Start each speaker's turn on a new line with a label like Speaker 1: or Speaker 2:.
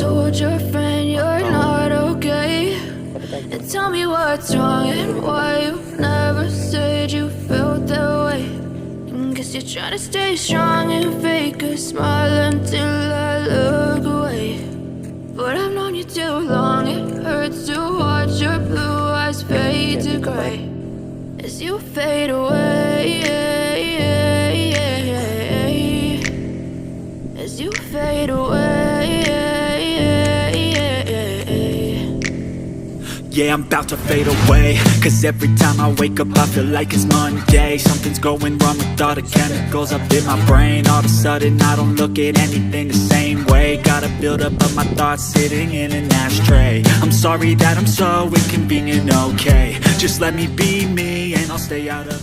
Speaker 1: told your friend you're not okay? And tell me what's wrong and why you never said you felt that way. Guess you're trying to stay strong and fake a smile until I look away. But I've known you too long, it hurts to watch your blue eyes fade to gray as you fade away, as you fade away.
Speaker 2: Yeah, I'm about to fade away, cause every time I wake up I feel like it's Monday. Something's going wrong with all the chemicals up in my brain. All of a sudden I don't look at anything the same way. Got a buildup of my thoughts sitting in an ashtray. I'm sorry that I'm so inconvenient, okay? Just let me be me and I'll stay out of your